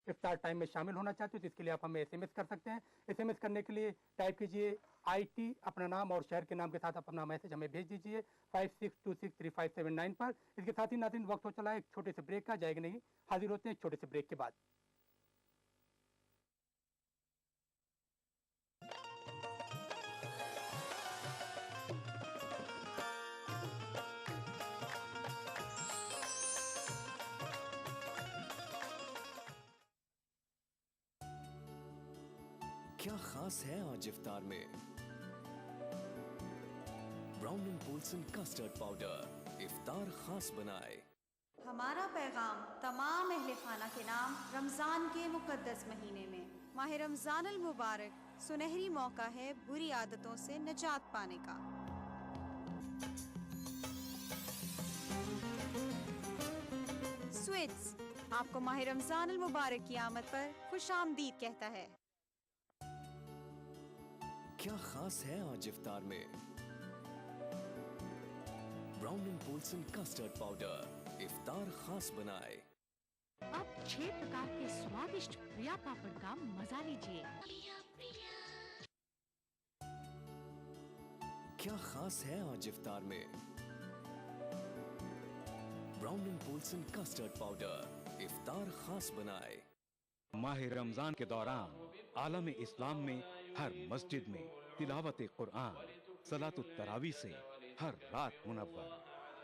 इफ्तार time में शामिल होना चाहते हो तो इसके लिए आप हमें एसएमएस कर सकते हैं। एसएमएस करने के लिए टाइप कीजिए IT, अपना नाम और शहर के नाम के साथ अपना मैसेज हमें भेज दीजिए 56263579 पर। इसके साथ ही नाज़रीन वक्त हो चला है एक छोटे से ब्रेक का, जाएगा नहीं, हाजिर होते हैं एक छोटे से ब्रेक के बाद। क्या खास है आज इफ्तार में? Brown and Polson custard powder इफ्तार खास बनाए। हमारा पैगाम तमाम अहले खाना के नाम रमज़ान के मुकद्दस महीने में। माह रमज़ान अल मुबारक सुनहरी मौका है बुरी आदतों से निजात पाने का। स्वीट्स आपको माह रमज़ान अल मुबारक की आमद पर खुश आमदीद कहता है। क्या खास है आज इफ्तार में? Brown and Polson custard powder इफ्तार खास बनाए। अब 6 प्रकार के स्वादिष्ट प्रिया पापड़ का मजा लीजिए। क्या खास है आज इफ्तार में? Brown and Polson custard powder इफ्तार खास बनाए। माह रमजान के दौरान आलम इस्लाम में हर मस्जिद में तिलावत कुरान, सलातुत तरावी से हर रात मुनव्वर।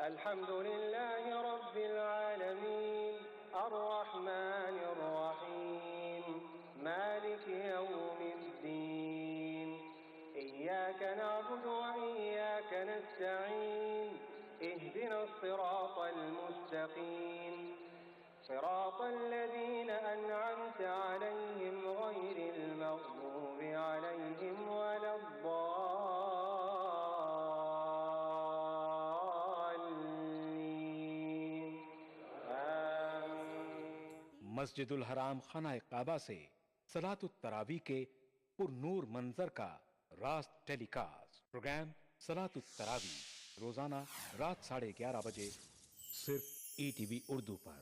अल्हम्दुलिल्लाहि रब्बिल आलमीन अर्रहमानिर रहीम मालिकि यौमिद्दीन इय्याका नअबुदु व इय्याका नस्तईन इहदिनस सिरातल मुस्तकीम सिरातल लज़ीना अनअमत अलैहिम गैरिल मग़दूबि अलैहिम वलद्दाल्लीन। मस्जिदुल हराम खाना काबा से सलातुत तरावी के पुरनूर मंजर का रास्त टेलीकास्ट प्रोग्राम सलातुत तरावी रोजाना रात 11:30 बजे सिर्फ ETV उर्दू पर।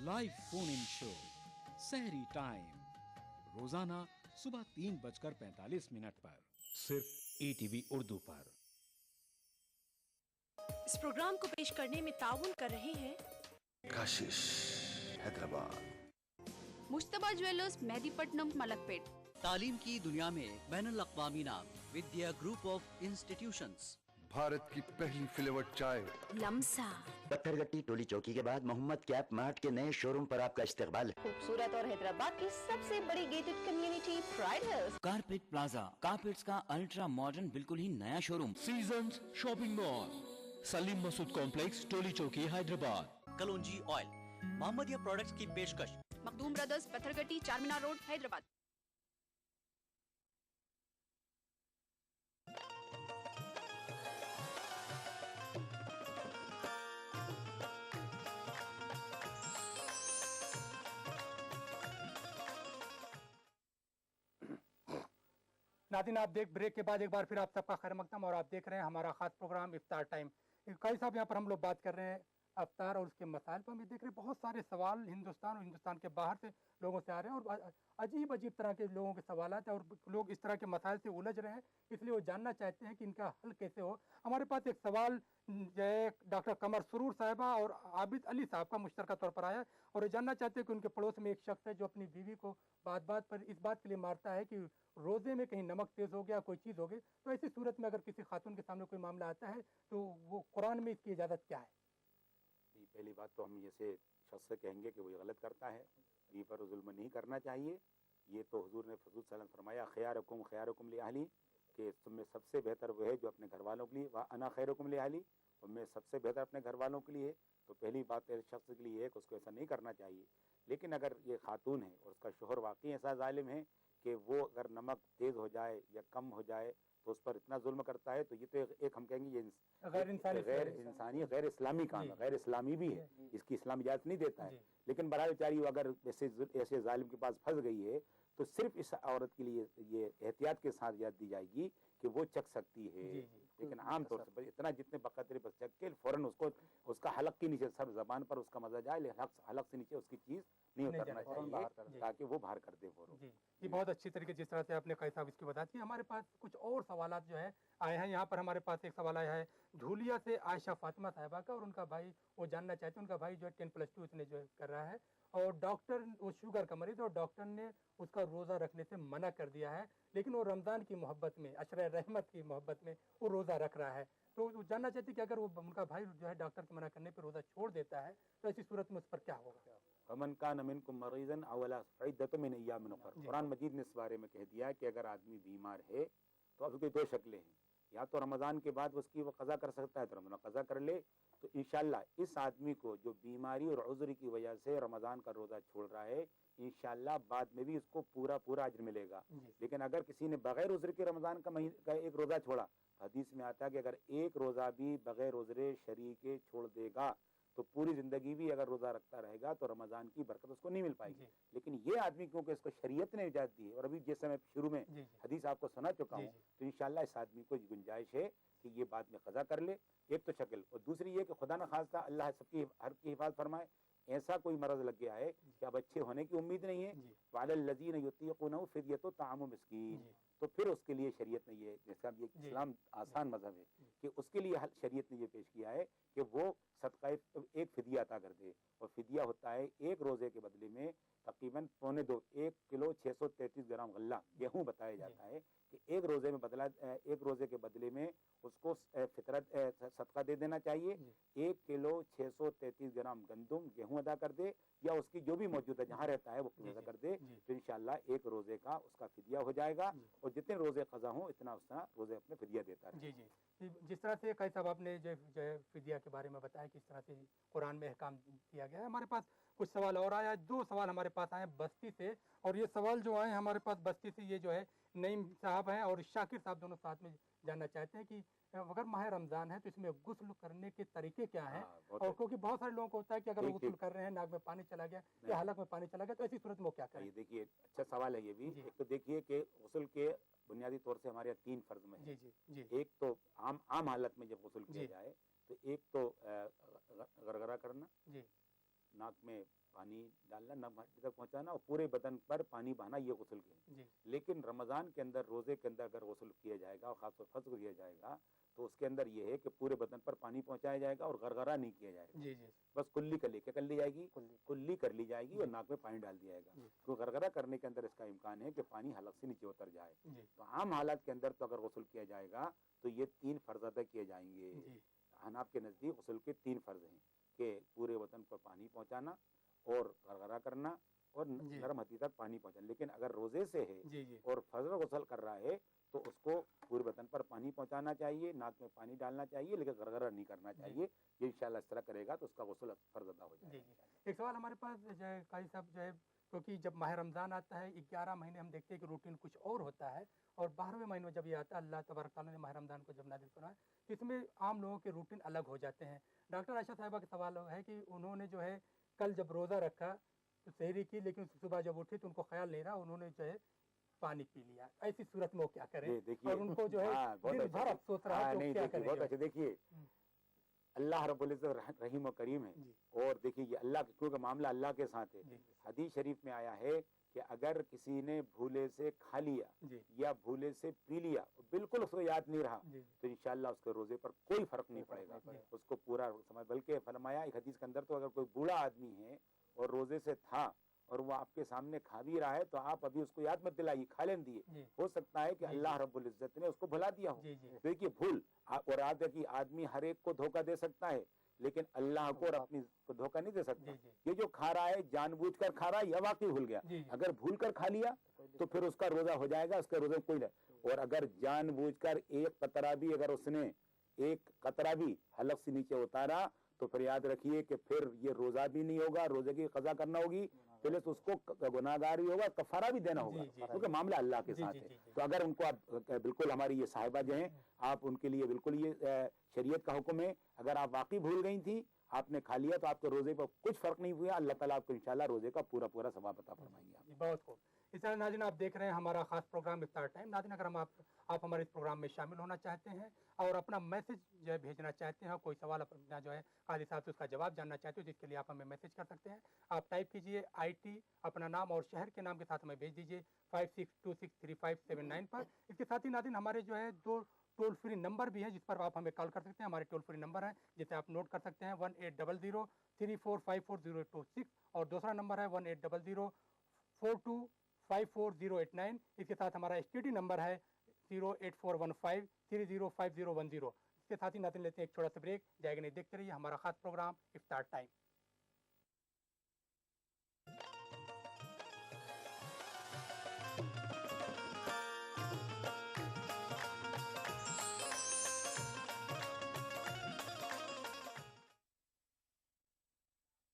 लाइव फोन इन शो सहरी टाइम रोजाना सुबह 3:45 पर सिर्फ ETV उर्दू पर। इस प्रोग्राम को पेश करने में ताउन कर रहे हैं काशिश हैदराबाद, मुश्तबा ज्वेलर्स मेहदीपट्टनम मलकपेट। तालीम की दुनिया में बैनुल अक़वामी नाम Vidya group of institutions. Bharat की पहली फ्लेवर्ड चाय लम्सा। पत्थरगट्टी टोली चौकी के बाद मोहम्मद कैप मार्ट के नए शोरूम पर आपका इस्तकबाल है। खूबसूरत और हैदराबाद की सबसे बड़ी gated community pride house. Carpet plaza carpets का अल्ट्रा मॉडर्न बिल्कुल ही नया showroom. Seasons shopping mall, Salim Masood complex, Toli Chowki, Hyderabad. कलौंजी ऑयल, मोहम्मदिया प्रोडक्ट्स की पेशकश। Makhdoom brothers, Pattharghatti, Charminar road, Hyderabad. नाज़रीन आप ब्रेक के बाद एक बार फिर आप सबका खैर मकदम और आप देख रहे हैं हमारा खास प्रोग्राम इफ्तार टाइम। कई साहब यहाँ पर हम लोग बात कर रहे हैं अफ्तार और उसके मसाइल पर। हम देख रहे हैं बहुत सारे सवाल हिंदुस्तान और हिंदुस्तान के बाहर से लोगों से आ रहे हैं और अजीब अजीब तरह के लोगों के सवाल हैं और लोग इस तरह के मसाइल से उलझ रहे हैं, इसलिए वो जानना चाहते हैं कि इनका हल कैसे हो। हमारे पास एक सवाल डॉक्टर कमर सुरूर साहिबा और आबिद अली साहब का मुश्तरका तौर पर आया और ये जानना चाहते हैं कि उनके पड़ोस में एक शख्स है जो अपनी बीवी को बात बात पर इस बात के लिए मारता है कि रोज़े में कहीं नमक तेज़ हो गया, कोई चीज़ हो गई। तो ऐसी सूरत में अगर किसी खातून के सामने कोई मामला आता है तो वो कुरान में इसकी इजाज़त क्या है? पहली बात तो हम जैसे शख्स से कहेंगे कि वो ये गलत करता है, बीवी पर जुल्म नहीं करना चाहिए। ये तो हुजूर ने फजूल सल्लल्लाहु अलैहि वसल्लम फरमाया खयारुकुम खयारुकुम लिअहली कि तुम में सबसे बेहतर वो है जो अपने घर वालों के लिए, वह अना खैरुकुम लिअहली, उनमें सबसे बेहतर अपने घर वालों के लिए है। तो पहली बात इस शख्स के लिए है कि उसको ऐसा नहीं करना चाहिए। लेकिन अगर ये खातून है और उसका शोहर वाकई ऐसा जालिम है कि वो अगर नमक तेज़ हो जाए या कम हो जाए तो उस पर इतना जुल्म करता है, तो ये तो एक हम कहेंगे ये गैर इंसानी गैर इस्लामी काम है, गैर इस्लामी भी है, इसकी इस्लाम इजाज़त नहीं देता है। लेकिन बहरहाल बेचारी अगर ऐसे जालिम के पास फंस गई है तो सिर्फ इस औरत के लिए ये एहतियात के साथ इजाज़त दी जाएगी कि वो चख सकती है। लेकिन आमतौर से इतना जितने बकतरे पर चख के फौरन उसको उसका हलक के नीचे सब जबान पर उसका मजा जाए, लेकिन हलक से नीचे उसकी चीज़ नहीं उतरना चाहिए ताकि वो बाहर कर दे फौरन। ये बहुत अच्छी तरीके जिस तरह से आपने कई साहब इसकी बता दी। हमारे पास कुछ और सवाल जो है आए हैं। यहाँ पर हमारे पास एक सवाल आया है धूलिया से आयशा फातिमा साहिबा का, और उनका भाई वो जानना चाहते हैं, उनका भाई जो है 10+2 इसने जो है कर रहा है और डॉक्टर, वो शुगर का मरीज, और डॉक्टर ने उसका रोज़ा रखने से मना कर दिया है, लेकिन वो रमज़ान की मोहब्बत में, अशर रहमत की मोहब्बत में वो रोज़ा रख रहा है। तो वो जानना चाहते कि अगर वो उनका भाई जो है डॉक्टर के मना करने पर रोज़ा छोड़ देता है तो ऐसी सूरत में उस पर क्या होगा? वमन कान मिनकुम मरीज़न अव अला इद्दतुम मिन अय्यामिन उखर, कुरान मजीद ने इस बारे में कह दिया है कि अगर आदमी बीमार है तो अब उसकी दो शक्लें हैं, या तो रमज़ान के बाद उसकी वो क़ज़ा कर सकता है तो रमज़ान क़ज़ा कर ले, तो इंशाअल्लाह इस आदमी को जो बीमारी और उज़्र की वजह से रमज़ान का रोज़ा छोड़ रहा है, इंशाअल्लाह बाद में भी उसको पूरा अज्र मिलेगा। लेकिन अगर किसी ने बगैर उज़्र के रमज़ान का एक रोज़ा छोड़ा, हदीस में आता है कि अगर एक रोज़ा भी बगैर उज़्र शरई के छोड़ देगा तो पूरी ज़िंदगी भी अगर रोज़ा रखता रहेगा तो रमज़ान की बरकत उसको नहीं मिल पाएगी। लेकिन ये आदमी क्योंकि इसको शरीयत ने इजाज़त दी है, और अभी जैसे मैं शुरू में हदीस आपको सुना चुका हूँ, तो इंशाअल्लाह इस आदमी को गुंजाइश है कि ये बाद में क़ज़ा कर ले। एक तो शक्ल, और दूसरी ये कि खुदा न खास्ता अल्लाह सबकी हर की हिफाजत फरमाए, ऐसा कोई मरज़ लग गया है कि अब अच्छे होने की उम्मीद नहीं है, वअलल्लज़ीना युतीक़ूनहु फ़िद्यतुन ताअमु मिस्कीन, तो फिर उसके लिए शरीयत ने ये, जिसका ये इस्लाम आसान मज़हब है, कि उसके लिए शरीयत ने ये पेश किया है कि वो सदका एक फिदिया अता कर दे। और फिदिया होता है एक रोज़े के बदले में तकरीबन 1 किलो 633 ग्राम गल्ला गेहूँ बताया जाता है कि एक रोज़े में एक रोज़े के बदले में उसको फितरत सदका दे देना चाहिए। 1 किलो 633 ग्राम गंदुम गेहूँ अदा कर दे, या उसकी जो भी मौजूद है जहाँ रहता है वो अदा कर दे, तो इंशाअल्लाह एक रोज़े का उसका फिदिया हो जाएगा, और जितने रोज़े क़ज़ा हों इतना रोज़े अपने फिदिया देता है। जिस तरह से कई साहब आपने जो फिदिया के बारे में बताया किस तरह से कुरान में अहकाम दिया गया है, हमारे पास कुछ सवाल और आया। 2 सवाल हमारे पास आए बस्ती से, और ये सवाल जो आए हमारे पास बस्ती से, ये जो है नईम साहब हैं और शाकिर साहब दोनों साथ में जानना चाहते हैं कि अगर माह रमज़ान है तो इसमें गुस्ल करने के तरीके क्या हैं, और क्योंकि बहुत सारे लोगों को होता है कि अगर गुस्ल कर रहे हैं नाक में पानी चला गया या हलक में पानी चला गया, तो ऐसी सूरत में क्या करें? देखिए अच्छा सवाल है ये भी। एक तो देखिए कि गुस्ल के बुनियादी तौर से हमारे 3 फर्ज में है। एक तो आम हालत में जब गुस्ल किया जाए तो एक तो गरगरा करना, नाक में पानी डालना, नम हड्डी तक पहुंचाना, और पूरे बदन पर पानी बहाना, ये गुस्ल के। लेकिन रमज़ान के अंदर, रोज़े के अंदर अगर गुस्ल किया जाएगा और ख़ासतौर फर्ज को किया जाएगा तो उसके अंदर ये है कि पूरे बदन पर पानी पहुंचाया जाएगा और गरगरा नहीं किया जाएगा। बस कुल्ली कर ली जाएगी, कुल्ली कर ली जाएगी और नाक में पानी डाल दिया जाएगा। तो गरगरा करने के अंदर इसका इम्कान है कि पानी हलक से नीचे उतर जाए। तो आम हालात के अंदर तो अगर गुस्ल किया जाएगा तो ये 3 फर्ज अदा किए जाएंगे। हनाफ के नज़दीक गुस्ल के 3 फर्ज हैं कि पूरे बदन पर पानी पहुँचाना और गरगरा करना और नरम हड्डी तक पानी पहुँचाना। लेकिन अगर रोज़े से है और फजर गुस्ल कर रहा है तो उसको पूरे बदन पर पानी पहुंचाना चाहिए, नाक में पानी डालना चाहिए, लेकिन गरगरा नहीं करना चाहिए। ये इंशाल्लाह इस तरह करेगा तो उसका गुस्ल फर्ज अदा हो जाएगा। एक सवाल हमारे पास जो है काजी साहब, जो है क्योंकि जब माह रमज़ान आता है 11 महीने हम देखते हैं कि रूटीन कुछ और होता है, और 12वें महीने में जब ये आता है, अल्लाह तबारक तआला ने माह रमज़ान को जब नाज़िल फरमाया, इसमें आम लोगों के रूटीन अलग हो जाते हैं। डॉक्टर आयशा साहिबा का सवाल है कि उन्होंने जो है कल जब रोज़ा रखा तो सहरी की, लेकिन सुबह जब उठी तो उनको ख्याल नहीं रहा, उन्होंने जो है पानी पी लिया। ऐसी सूरत में वो क्या करें? और उनको जो है दिन भर अफसोस रहा है, क्या करें? बहुत अच्छे। देखिए अल्लाह रब्बुल इज्जत रहीम और करीम है, और देखिए ये अल्लाह, क्योंकि मामला अल्लाह के साथ है। हदीस शरीफ में आया है कि अगर किसी ने भूले से खा लिया या भूले से पी लिया, बिल्कुल उसको याद नहीं रहा, तो इंशाअल्लाह उसके रोजे पर कोई फर्क नहीं पड़ेगा, उसको पूरा समझ। बल्कि फरमाया एक हदीस के अंदर, तो अगर कोई बूढ़ा आदमी है और रोजे से था और वो आपके सामने खा भी रहा है तो आप अभी उसको याद मत दिलाइए, खा लेने दिए। हो सकता है कि अल्लाह रब्बुल इज्जत ने उसको भुला दिया हो। देखिए भूल और आदत की आदमी हर एक को धोखा दे सकता है, लेकिन अल्लाह को और अपनी को धोखा नहीं दे सकता। ये जो खा रहा है जानबूझकर खा रहा है या वाकई भूल गया, अगर भूल कर खा लिया तो फिर उसका रोजा हो जाएगा, उसके रोजे कोई नहीं। और अगर जानबूझकर एक कतरा भी हलक से नीचे उतारा तो फिर याद रखिए कि फिर ये रोजा भी नहीं होगा, रोजे की कज़ा करना होगी, पहले तो उसको गुनाहगारी होगा, कफारा भी देना होगा, क्योंकि मामला अल्लाह के साथ है। तो अगर उनको आप बिल्कुल, हमारी ये साहिबा जो हैं, आप उनके लिए बिल्कुल ये शरीयत का हुक्म है, अगर आप वाकई भूल गई थी, आपने खा लिया, तो आपके रोजे पर कुछ फर्क नहीं हुआ, अल्लाह ताला आपको इंशाल्लाह रोजे का पूरा पूरा सवाब अता फरमाएंगे। बहुत खूब। इस तरह नाज़रीन आप देख रहे हैं हमारा खास प्रोग्राम इफ्तार टाइम। नाज़रीन अगर आप हमारे इस प्रोग्राम में शामिल होना चाहते हैं और अपना मैसेज जो है भेजना चाहते हैं, कोई सवाल अपना जो है काजी साहब से उसका जवाब जानना चाहते हो, जिसके लिए आप हमें मैसेज कर सकते हैं। आप टाइप कीजिए IT, अपना नाम और शहर के नाम के साथ हमें भेज दीजिए 56263579 पर। इसके साथ ही नाज़रीन हमारे जो है 2 टोल फ्री नंबर भी है जिस पर आप हमें कॉल कर सकते हैं। हमारे टोल फ्री नंबर है जिसे आप नोट कर सकते हैं 180034540826 और दूसरा नंबर है 180042544089। इसके साथ हमारा STD नंबर है 08415305010। इसके साथ ही नाज़रीन लेते हैं एक छोटा सा ब्रेक। जाएगा नहीं, देखते रहिए हमारा खास प्रोग्राम इफ्तार टाइम।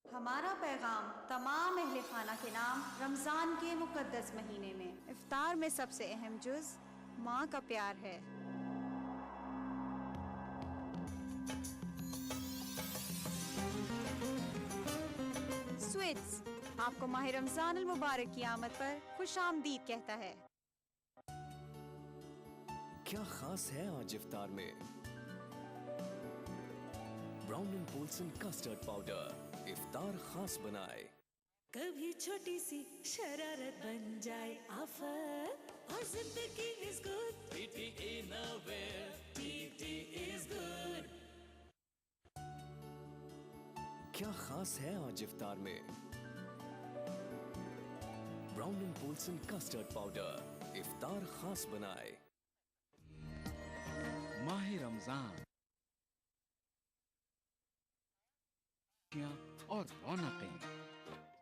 हमारा पैगाम तमाम अहले खाना के नाम रमज़ान के मुकद्दस महीने में। इफ्तार में सबसे अहम जुज़ माँ का प्यार है। स्वीट्स आपको माह रमज़ान अल मुबारक की आमद पर खुश आमदीद कहता है। क्या खास है आज इफ्तार में? Brown and Polson custard powder इफ्तार खास बनाए। कभी छोटी सी शरारत बन जाए आफत और जिंदगी is good. TT Innerwear, TT is good। क्या खास है आज इफ्तार में? Brown and Polson custard powder इफ्तार खास बनाए। माह रमजान और रौनकें,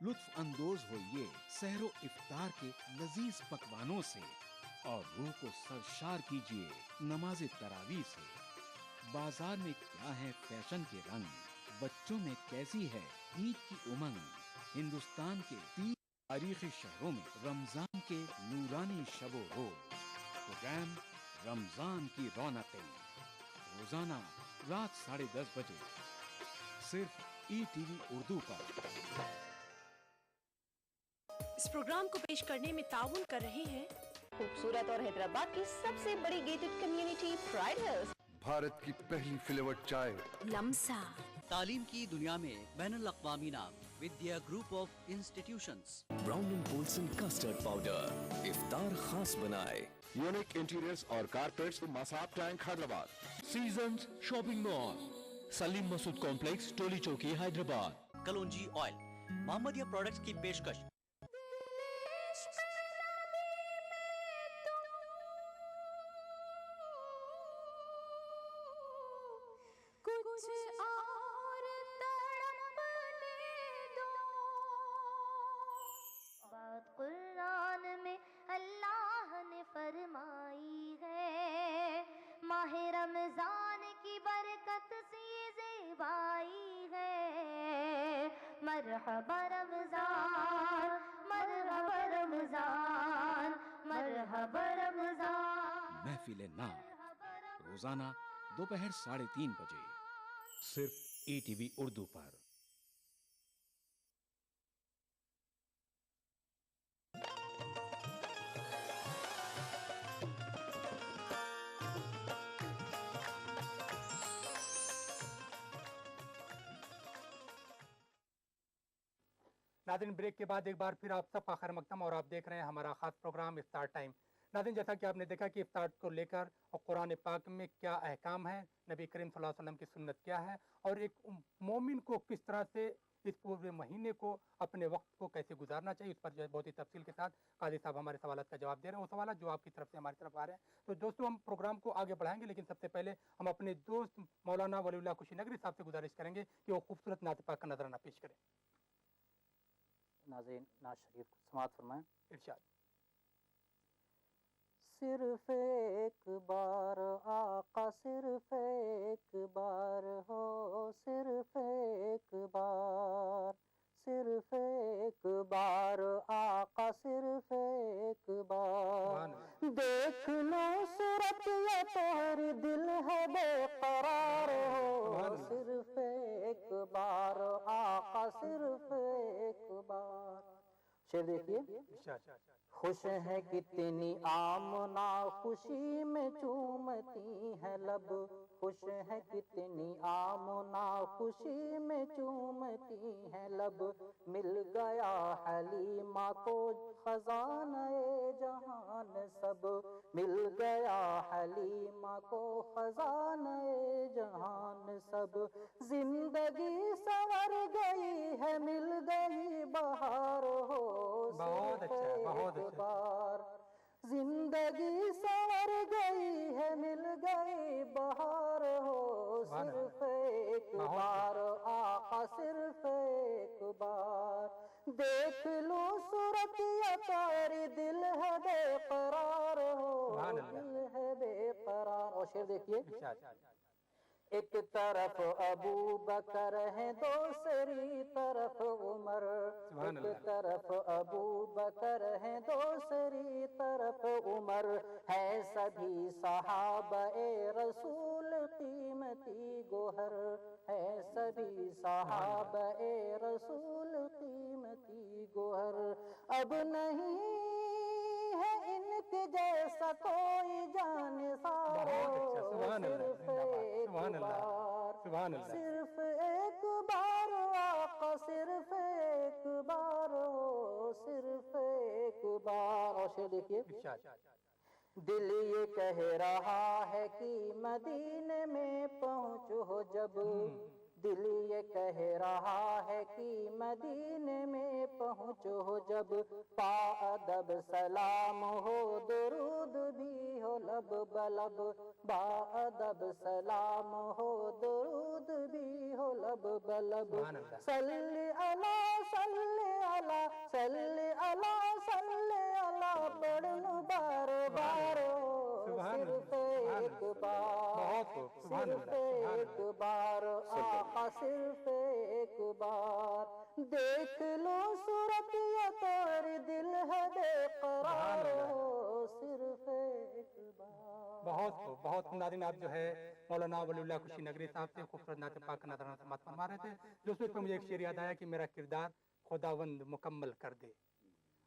लुत्फ अंदोज होइए सहरो इफ्तार के लजीज पकवानों से और रूह को सरशार कीजिए नमाज तरावी से। बाजार में क्या है फैशन के रंग, बच्चों में कैसी है ईद की उमंग। हिंदुस्तान के 3 तारीखी शहरों में रमजान के नूरानी शबो रोज। प्रोग्राम रमजान की रौनकें रोजाना रात 10:30 बजे सिर्फ ETV उर्दू पर। इस प्रोग्राम को पेश करने में ताउन कर रहे हैं खूबसूरत और हैदराबाद की सबसे बड़ी gated community pride hills. Bharat की पहली फ्लेवर्ड चाय लम्सा। तालीम की दुनिया में बैनुल अक़वामी नाम Vidya group of institutions. Brown and Polson custard powder इफ्तार खास बनाए। यूनिक इंटीरियर्स और carpets Masab tank Hyderabad. Seasons shopping mall Salim Masood complex Toli Chowki Hyderabad. कलौंजी ऑयल मोहम्मदिया प्रोडक्ट्स की पेशकश। बात कुरान में अल्लाह ने फरमाई है, माह रमजान की बरकत से ज़ेबाई है। मरहबा रमजान, मरहबा रमजान, मरहबा रमजान। महफिल नात रोजाना दोपहर 3:30 बजे सिर्फ ETV उर्दू पर। नाज़रीन ब्रेक के बाद एक बार फिर आप सबका खैर मकदम और आप देख रहे हैं हमारा खास प्रोग्राम इफ्तार टाइम। नाज़रीन जैसा कि आपने देखा कि इफ्तार को लेकर और कुरान पाक में क्या अहकाम है, नबी करीम सल्लल्लाहु अलैहि वसल्लम की सुन्नत क्या है और एक मोमिन को किस तरह से इस पूरे महीने को अपने वक्त को कैसे गुजारना चाहिए, उस पर जो है बहुत ही तफसील के साथ काजी साहब हमारे सवाल का जवाब दे रहे हैं। वो सवाल जो आपकी तरफ से हमारी तरफ आ रहे हैं। तो दोस्तों हम प्रोग्राम को आगे बढ़ाएंगे, लेकिन सबसे पहले हम अपने दोस्त मौलाना वलीउल्लाह कुशी नगरी साहब से गुजारिश करेंगे कि वो खूबसूरत नात पाक का नजराना पेश करें। नाज़रीन नाज शरीफ को समाअत फरमाएं। इरशाद। सिर्फ एक बार आका सिर्फ एक बार हो, सिर्फ एक बार, सिर्फ एक बार आका सिर्फ एक बार। देख लो सूरत ये तोरी दिल है बेकरार हो, सिर्फ एक बार आका सिर्फ एक बार। शेर देखिए, खुश है कितनी आमना खुशी में चूमती है लब, खुश है कितनी आमना खुशी में चूमती है लब। मिल गया हलीमा को खजाने जहान सब, मिल गया हलीमा को खजाने जहान सब। जिंदगी संवर गई है मिल गई बहार हो, बहुत अच्छा, बहुत अच्छा। बार जिंदगी संवर गई है मिल गई बहार हो, सिर्फ एक बार आका सिर्फ एक बार। देख लो सूरत ये तारी दिल है बेकरार हो, दिल है बेकरार। और शेर देखिए, एक तरफ अबू बकर है दूसरी तरफ उमर, एक तरफ अबू बकर है दूसरी तरफ उमर। है सभी सहाबाए रसूल कीमती गोहर, है सभी सहाबाए रसूल कीमती गोहर। अब नहीं है इनके जैसा कोई जानिसार, सिर्फ एक बार, सिर्फ एक बार आका सिर्फ एक बार, सिर्फ एक बार। और शेर देखिए, दिल ये कह रहा है कि मदीने में पहुँचो जब, दिल ये कह रहा है कि मदीने में पहुँचो जब। बाअदब सलाम हो दुरूद भी हो लब बलब, बाअदब सलाम हो दुरूद भी हो लब बलब। सल्ली अला सल्ली अला सल्ली अला सल्ली अला पढ़ो बार बार, सिर्फ एक बार, सिर्फ एक बार आका सिर्फ एक बार। देख लो सूरत ये तोरी दिल है बेकरार हो, सिर्फ एक बार। बहुत नाज़रीन, आप जो है मौलाना वलीउल्लाह कुशी नगरी साहब से खूबसूरत नात पाक का नजराना समात फरमा रहे थे, जो उसमें मुझे एक शेर याद आया कि मेरा किरदार खुदावंद मुकम्मल कर दे,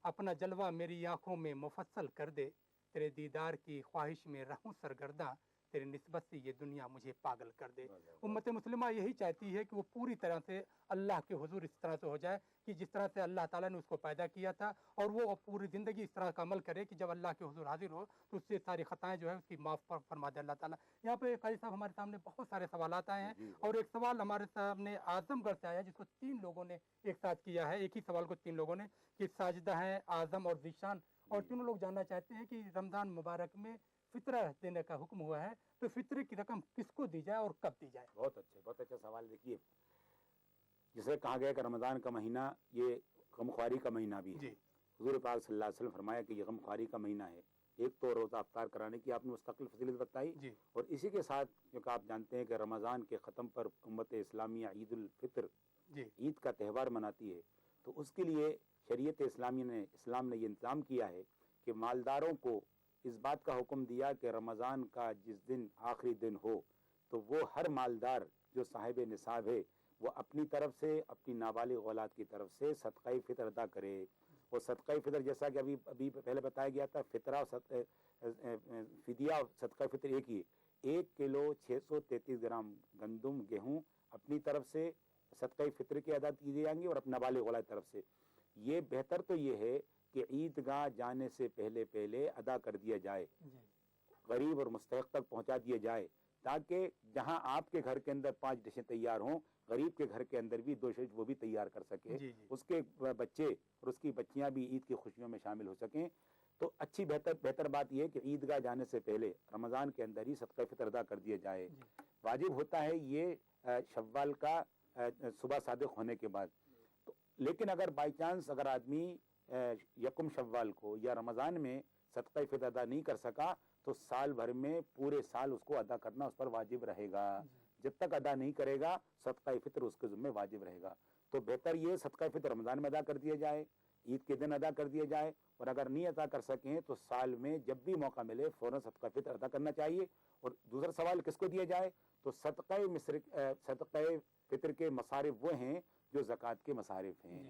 अपना जलवा मेरी आंखों में मुफस्सल कर दे। तेरे दीदार की ख्वाहिश में रहूं सरगर्दा, तेरी निस्बत से ये दुनिया मुझे पागल कर दे। उम्मत मुस्लिमा यही चाहती है कि वो पूरी तरह से अल्लाह के हुजूर इस तरह से हो जाए कि जिस तरह से अल्लाह ताला ने उसको पैदा किया था, और वो पूरी ज़िंदगी इस तरह का अमल करे कि जब अल्लाह के हुजूर हाजिर हो तो उससे सारी ख़ताएँ जो है उसकी माफ़ फरमा दे अल्लाह ताला। यहाँ पे काजी साहब हमारे सामने बहुत सारे सवाल आए हैं, और एक सवाल हमारे सामने आज़मगढ़ से आया जिसको 3 लोगों ने एक साथ किया है। एक ही सवाल को 3 लोगों ने, कि साजिदा हैं, आज़म और जीशान, और तीनों लोग जानना चाहते हैं कि रमज़ान मुबारक में फितरा देने का हुक्म हुआ है, तो फितरे की रकम किसको दी जाए और कब दी जाए? बहुत अच्छा सवाल। देखिए, जिसे कहा गया कि रमज़ान का महीना ये गमख्वारी का महीना भी है। हुज़ूर पाक सल्लल्लाहु अलैहि वसल्लम फरमाया कि ये गमख्वारी का महीना है। एक तो रोज़ा अफ्तार कराने की आपने मुस्तकिल फजीलत बताई, और इसी के साथ क्योंकि आप जानते हैं कि रमज़ान के ख़त्म पर उम्मत इस्लामिया ईद उल फितर ईद का त्यौहार मनाती है, तो उसके लिए शरीयत इस्लाम ने ये इंतज़ाम किया है कि मालदारों को इस बात का हुक्म दिया कि रमज़ान का जिस दिन आखिरी दिन हो तो वो हर मालदार जो साहिब निसाब है वो अपनी तरफ से, अपनी नाबालिग औलाद की तरफ से सदक़ा फ़ितर अदा करे। और सदक़ा फ़ितर जैसा कि अभी पहले बताया गया था, फ़ितरा फ़िदिया और सदक़ा फ़ितर एक ही, 1 किलो 633 ग्राम गंदम गेहूँ अपनी तरफ से सदक़ा फ़ितर के अदा किए जाएंगे और अपनी नाबालिग औलाद की तरफ से। ये बेहतर तो ये है कि ईदगाह जाने से पहले पहले अदा कर दिया जाए, गरीब और मुस्तहिक़ तक पहुंचा दिया जाए, ताकि जहां आपके घर के अंदर 5 डिशें तैयार हों, गरीब के घर के अंदर भी 2 डिश वो भी तैयार कर सके, उसके बच्चे और उसकी बच्चियां भी ईद की खुशियों में शामिल हो सकें। तो अच्छी बेहतर बात यह है कि ईदगाह जाने से पहले रमज़ान के अंदर ही सदक़ा फ़ितर अदा कर दिया जाए। वाजिब होता है ये शव्वाल का सुबह सादिक होने के बाद। तो लेकिन अगर बाई चांस अगर आदमी यकम शव्वाल को या रमज़ान में सदका फितर अदा नहीं कर सका तो साल भर में पूरे साल उसको अदा करना उस पर वाजिब रहेगा। जब तक अदा नहीं करेगा सदका फितर उसके ज़िम्मे वाजिब रहेगा। तो बेहतर ये सदका फितर रमज़ान में अदा कर दिया जाए, ईद के दिन अदा कर दिया जाए, और अगर नहीं अदा कर सकें तो साल में जब भी मौका मिले फ़ौरन सदका फितर अदा करना चाहिए। और दूसरा सवाल किसको दिया जाए, तो सदका फितर के मसारिफ वो हैं जो ज़कात के मसारिफ हैं,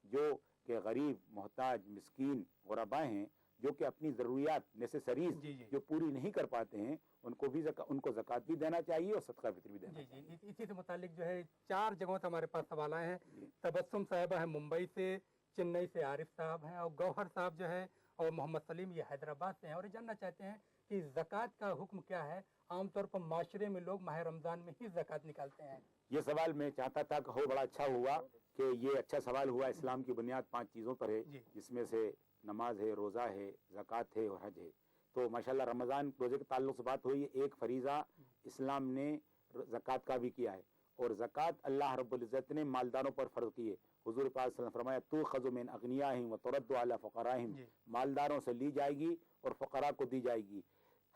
जो कि गरीब, मोहताज, मिस्कीन, गुरबा हैं, जो कि अपनी ज़रूरियात नेसेसरीज जो पूरी नहीं कर पाते हैं, उनको भी उनको ज़कात भी देना चाहिए और सदका फितर भी देना चाहिए। इसी से मुतालिक जो है 4 जगहों से हमारे पास सवाल आए हैं। तबस्सुम साहिबा है मुंबई से, चेन्नई से आरिफ साहब हैं, और गौहर साहब जो है और मोहम्मद सलीम ये हैदराबाद से हैं, और ये जानना चाहते हैं कि ज़कात का हुक्म क्या है। आमतौर पर माशरे में लोग माह रमज़ान में ही ज़कात निकालते हैं। ये सवाल मैं चाहता था कि हो, बड़ा अच्छा हुआ कि ये अच्छा सवाल हुआ। इस्लाम की बुनियाद 5 चीज़ों पर है, जिसमें से नमाज है, रोज़ा है, ज़कात है और हज है। तो माशाल्लाह रमज़ान रोज़े के ताल्लुक़ से बात हुई, एक फरीज़ा इस्लाम ने ज़कात का भी किया है, और ज़कात अल्लाह रब्बुल इज़्ज़त ने मालदारों पर फ़र्ज़ की है। हुज़ूर पाक सल्लल्लाहु अलैहि वसल्लम फरमाया तू खज़ु मिन अग़नियाहिम व तुरद्दु अला फ़ुक़राहिम, मालदारों से ली जाएगी और फ़ुक़रा को दी जाएगी।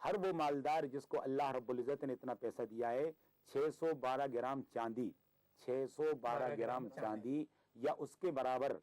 हर वो मालदार जिसको अल्लाह रब्बुल इज़्ज़त ने इतना पैसा दिया है, 612 ग्राम चांदी, 612 ग्राम चांदी या उसके बराबर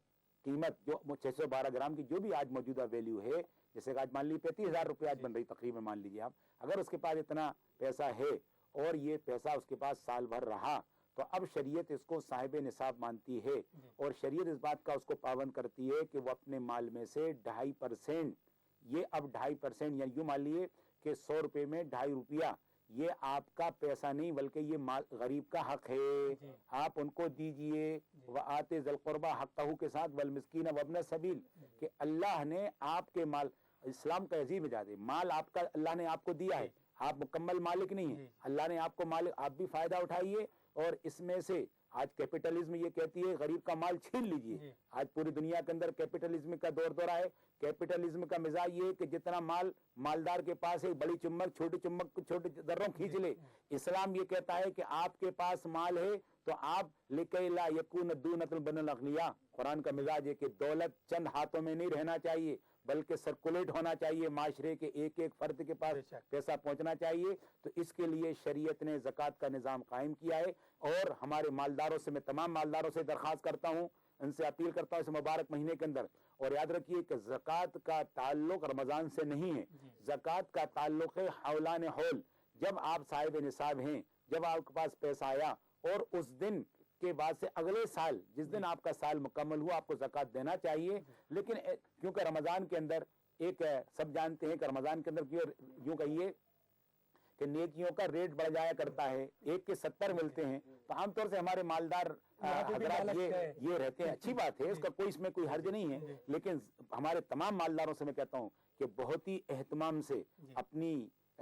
कीमत, जो 612 ग्राम की जो भी आज मौजूदा वैल्यू है, जैसे आज मान लीजिए 35,000 रुपये आज बन रही तकरीबन, मान लीजिए आप, अगर उसके पास इतना पैसा है और ये पैसा उसके पास साल भर रहा, तो अब शरीयत इसको साहिब निसाब मानती है, और शरीयत इस बात का उसको पाबंद करती है कि वो अपने माल में से 2.5%, ये अब 2.5%, यानी यूँ मान लिए कि 100 रुपये में 2.5 रुपया, ये आपका पैसा नहीं बल्कि ये माल गरीब का हक है, आप उनको दीजिए। व आते ज़िल क़ुरबा हक़्क़हू के साथ वल मिस्कीन वब्न सबील, कि अल्लाह ने आपके माल, इस्लाम का अजीम इजाज़ है, माल आपका अल्लाह ने आपको दिया है, आप मुकम्मल मालिक नहीं है, अल्लाह ने आपको मालिक, आप भी फ़ायदा उठाइए। और इसमें से आज कैपिटलिज्म ये कहती है गरीब का माल छीन लीजिए। आज पूरी दुनिया के अंदर कैपिटलिज्म का दौर दौरा है। कैपिटलिज्म का मिजाज ये है कि जितना माल मालदार के पास है, बड़ी चुम्बक छोटे दर्रों खींच ले। इस्लाम ये कहता है कि आपके पास माल है तो आप लिकै ला यकून दूनतुल बनल अग़निया, कुरान का मिजाज है कि दौलत चंद हाथों में नहीं रहना चाहिए, बल्कि सर्कुलेट होना चाहिए, माशरे के एक एक फर्द के पास पैसा पहुंचना चाहिए। तो इसके लिए शरीयत ने ज़कात का निज़ाम कायम किया है। और हमारे मालदारों से, मैं तमाम मालदारों से दरख्वास्त करता हूँ, उनसे अपील करता हूँ इस मुबारक महीने के अंदर, और याद रखिए कि ज़कात का ताल्लुक रमज़ान से नहीं है, ज़कात का ताल्लुक है हौलान हौल। जब आप साहिब निसाब हैं, जब आपके पास पैसा आया और उस दिन के बाद से अगले साल, जिस दिन आपका साल मुकम्मल हुआ, आपको ज़कात देना चाहिए। लेकिन क्योंकि रमज़ान के अंदर एक, सब जानते हैं कि रमज़ान के अंदर यूँ कहिए कि नेकियों का रेट बढ़ जाया करता है, 1 के 70 मिलते हैं, तो आमतौर से हमारे मालदार हज़रात ये रहते हैं। अच्छी बात है, इसका कोई, इसमें कोई हर्ज नहीं है, लेकिन हमारे तमाम मालदारों से मैं कहता हूँ कि बहुत ही एहतमाम से अपनी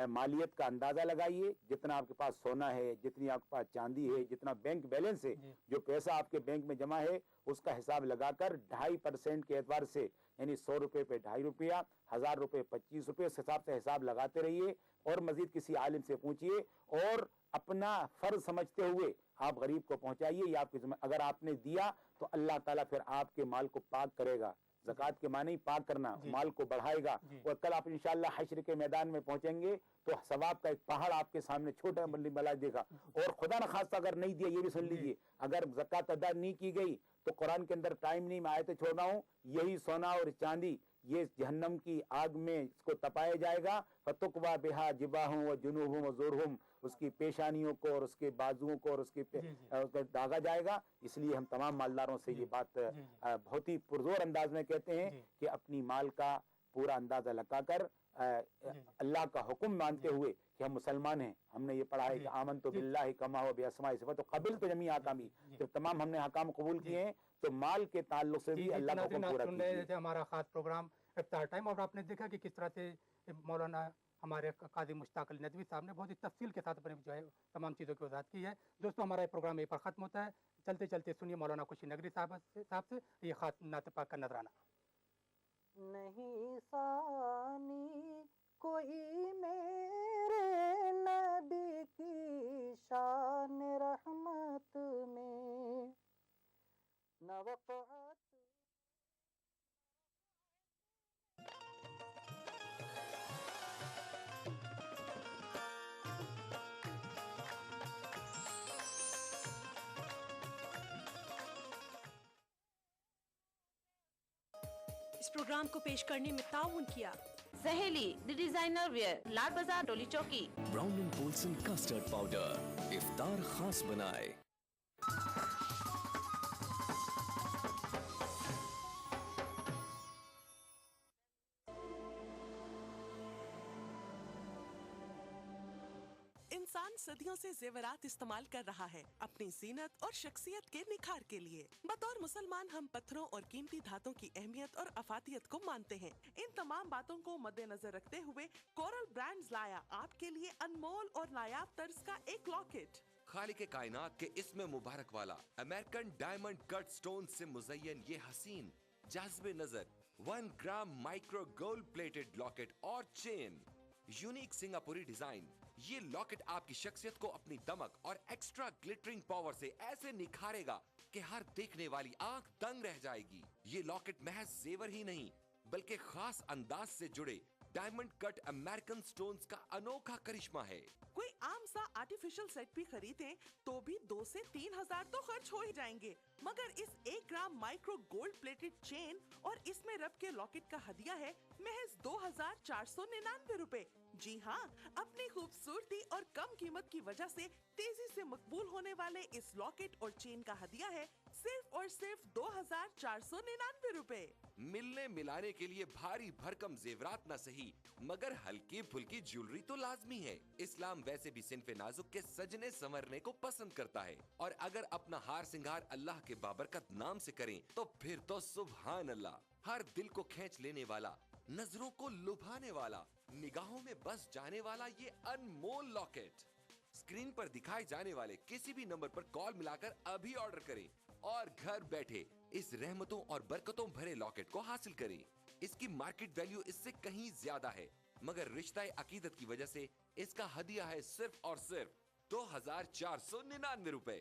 मालियत का अंदाजा लगाइए। जितना आपके पास सोना है, जितनी आपके पास चांदी है, जितना बैंक बैलेंस है, जो पैसा आपके बैंक में जमा है, उसका हिसाब लगाकर 2.5% के एतबार से, यानी 100 रुपये पे 2.5 रुपया, 1000 रुपये 25 रुपये, इस हिसाब से हिसाब लगाते रहिए। और मजीद किसी आलिम से पूछिए और अपना फर्ज समझते हुए आप गरीब को पहुंचाइए। या आपकी अगर आपने दिया तो अल्लाह ताला फिर आपके माल को पाक करेगा। ज़कात के माने ही पाक करना, माल को बढ़ाएगा। और कल आप इंशाअल्लाह हश्र के मैदान में पहुंचेंगे तो सवाब का एक पहाड़ आपके सामने छोटा बला देगा। और खुदा न खास्ता अगर नहीं दिया, ये भी सुन लीजिए, अगर ज़कात अदा नहीं की गई तो कुरान के अंदर टाइम नहीं, मैं आयतें छोड़ रहा हूँ, यही सोना और चांदी ये जहन्नम की आग में इसको तपाया जाएगा। फतुकवा बिहा जिबाहुम व जुनूहुम व ज़ुरहुम, उसकी पेशानियों को और उसके बाजुओं को और उसके दागा जाएगा। इसलिए हम तमाम मालदारों से ये बात बहुत ही पुरजोर अंदाज में कहते हैं कि अपनी माल का पूरा अंदाजा लगाकर अल्लाह का हुक्म मानते हुए कि हम मुसलमान हैं, हमने ये पढ़ा है कि आमन तो बिल्लाहि कमा व बिअस्माइ सिफ़ात, तो कबिल तो जमी आकामी, जब तमाम हमने हकाम कबूल किए हैं तो माल के ताल्लुक से भी अल्लाह का हुक्म पूरा कीजिए। हमारा खास प्रोग्राम इफ्तार टाइम, और आपने देखा कि किस तरह से मौलाना हमारे काजी मुश्ताक अली नदवी साहब ने बहुत ही तफसील के साथ अपने जो है तमाम चीज़ों की वजाहत की है। दोस्तों, हमारा ये प्रोग्राम यहीं पर ख़त्म होता है। चलते चलते सुनिए मौलाना खुशी नगरी साहब से ये खास नात पाक का नजराना। नहीं सानी कोई मेरे नबी की शान रहमत में, न वक़अत इस प्रोग्राम को पेश करने में ताउन किया सहेली the designer wear, Lal Bazaar, Toli Chowki. Brown and Polson custard powder इफ्तार खास बनाए। इंसान सदियों से जेवरात इस्तेमाल कर रहा है अपनी जीनत और शख्सियत के निखार के लिए। बतौर मुसलमान हम पत्थरों और कीमती धातों की अहमियत और अफादियत को मानते हैं। इन तमाम बातों को मद्देनजर रखते हुए कोरल ब्रांड्स लाया आपके लिए अनमोल और नायाब तर्ज का एक लॉकेट। खालिक कायनात के इसमें मुबारक वाला अमेरिकन डायमंड कट स्टोन से मुज़य्यन ये हसीन जाज़बे नजर 1 ग्राम माइक्रो गोल्ड प्लेटेड लॉकेट और चेन, यूनिक सिंगापुरी डिजाइन। ये लॉकेट आपकी शख्सियत को अपनी दमक और एक्स्ट्रा ग्लिटरिंग पावर से ऐसे निखारेगा कि हर देखने वाली आंख दंग रह जाएगी। ये लॉकेट महज जेवर ही नहीं बल्कि खास अंदाज से जुड़े डायमंड कट अमेरिकन स्टोन्स का अनोखा करिश्मा है। कोई आम सा आर्टिफिशियल सेट भी खरीदें तो भी 2 से 3 हजार तो खर्च हो ही जाएंगे, मगर इस 1 ग्राम माइक्रो गोल्ड प्लेटेड चेन और इसमें रब के लॉकेट का हदिया है महज 2499 रुपए। जी हाँ, अपनी खूबसूरती और कम कीमत की वजह से तेजी से मकबूल होने वाले इस लॉकेट और चेन का हदिया है सिर्फ और सिर्फ 2499 रुपए। मिलने मिलाने के लिए भारी भरकम जेवरात न सही मगर हल्की फुल्की ज्वेलरी तो लाजमी है। इस्लाम वैसे भी सिन्फे नाजुक के सजने संवरने को पसंद करता है और अगर अपना हार सिंगार अल्लाह के बाबरकत नाम से करें तो फिर तो सुभान अल्लाह। हर दिल को खींच लेने वाला, नजरों को लुभाने वाला, निगाहों में बस जाने वाला ये अनमोल लॉकेट स्क्रीन पर दिखाए जाने वाले किसी भी नंबर पर कॉल मिलाकर अभी ऑर्डर करें और घर बैठे इस रहमतों और बरकतों भरे लॉकेट को हासिल करें। इसकी मार्केट वैल्यू इससे कहीं ज्यादा है मगर रिश्ता अकीदत की वजह से इसका हदिया है सिर्फ और सिर्फ 2499 रुपए।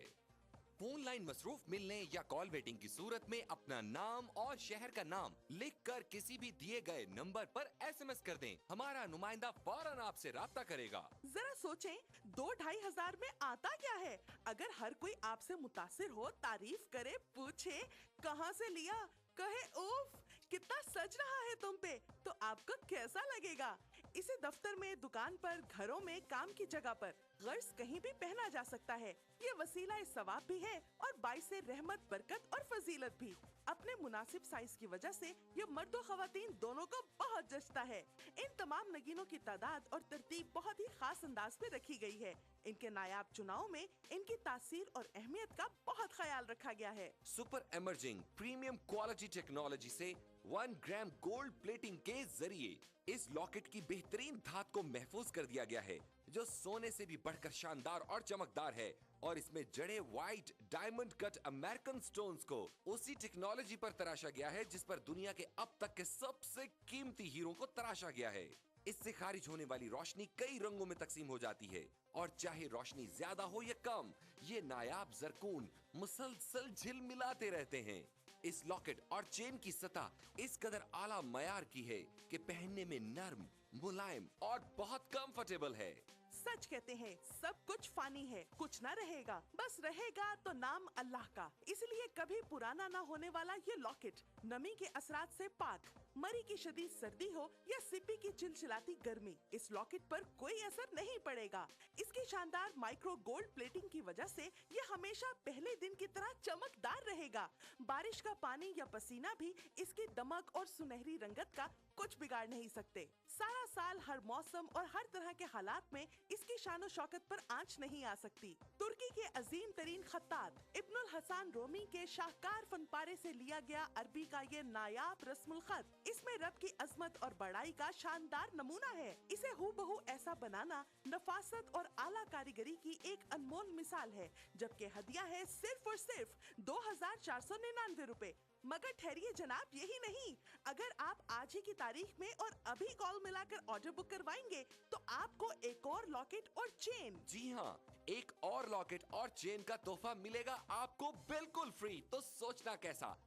फोन लाइन मसरूफ मिलने या कॉल वेटिंग की सूरत में अपना नाम और शहर का नाम लिखकर किसी भी दिए गए नंबर पर SMS कर दें। हमारा नुमाइंदा फौरन आपसे राब्ता करेगा। जरा सोचें, 2-2.5 हजार में आता क्या है? अगर हर कोई आपसे मुतासिर हो, तारीफ करे, पूछे कहाँ से लिया, कहे उफ कितना सज रहा है तुम पे, तो आपको कैसा लगेगा? इसे दफ्तर में, दुकान पर, घरों में, काम की जगह पर गर्ज कहीं भी पहना जा सकता है। ये वसीला सवाब भी है और बाइस रहमत, बरकत और फजीलत भी। अपने मुनासिब साइज की वजह से ये मर्द और खवातीन दोनों को बहुत जचता है। इन तमाम नगीनों की तादाद और तरतीब बहुत ही खास अंदाज में रखी गई है। इनके नायाब चुनाव में इनकी तासीर और अहमियत का बहुत ख्याल रखा गया है। Super emerging premium quality technology से 1 ग्राम गोल्ड प्लेटिंग के जरिए इस लॉकेट की बेहतरीन धात को महफूज कर दिया गया है जो सोने से भी बढ़कर शानदार और चमकदार है और इसमें जड़े white diamond cut American stones को उसी टेक्नोलॉजी पर तराशा गया है जिस पर दुनिया के अब तक के सबसे कीमती हीरो को तराशा गया है। इससे खारिज होने वाली रोशनी कई रंगों में तकसीम हो जाती है और चाहे रोशनी ज्यादा हो या कम, ये नायाब जरकून मुसलसल झिलमिलाते रहते हैं। इस लॉकेट और चेन की सतह इस कदर आला मयार की है कि पहनने में नर्म, मुलायम और बहुत कंफर्टेबल है। सच कहते हैं, सब कुछ फानी है, कुछ न रहेगा, बस रहेगा तो नाम अल्लाह का। इसलिए कभी पुराना ना होने वाला ये लॉकेट नमी के असरात से पाक, मरी की शदीद सर्दी हो या सिप्पी की चिलचिलाती गर्मी, इस लॉकेट पर कोई असर नहीं पड़ेगा। इसकी शानदार माइक्रो गोल्ड प्लेटिंग की वजह से ये हमेशा पहले दिन की तरह चमकदार रहेगा। बारिश का पानी या पसीना भी इसकी दमक और सुनहरी रंगत का कुछ बिगाड़ नहीं सकते। सारा साल, हर मौसम और हर तरह के हालात में इसकी शानो शौकत पर आंच नहीं आ सकती। तुर्की के अजीम तरीन खत्तात इब्नुल हसन रोमी के शाहकार फनपारे से लिया गया अरबी का ये नायाब रस्मुल खत इसमें रब की अजमत और बड़ाई का शानदार नमूना है। इसे हूबहू ऐसा बनाना नफासत और आला कारीगरी की एक अनमोल मिसाल है, जबकि हदिया है सिर्फ और सिर्फ 2499 रुपए। मगर ठहरिए जनाब, यही नहीं, अगर आप आज ही की तारीख में और अभी कॉल मिलाकर ऑर्डर बुक करवाएंगे तो आपको एक और लॉकेट और चेन, जी हाँ, एक और लॉकेट और चेन का तोहफा मिलेगा आपको बिल्कुल फ्री। तो सोचना कैसा?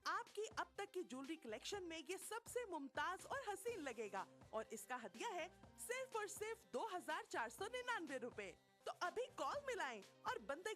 आपकी अब तक की ज्वेलरी कलेक्शन में ये सबसे मुमताज और हसीन लगेगा और इसका हदिया है सिर्फ और सिर्फ 2499 रुपए। तो अभी कॉल मिलाएं और बंदगी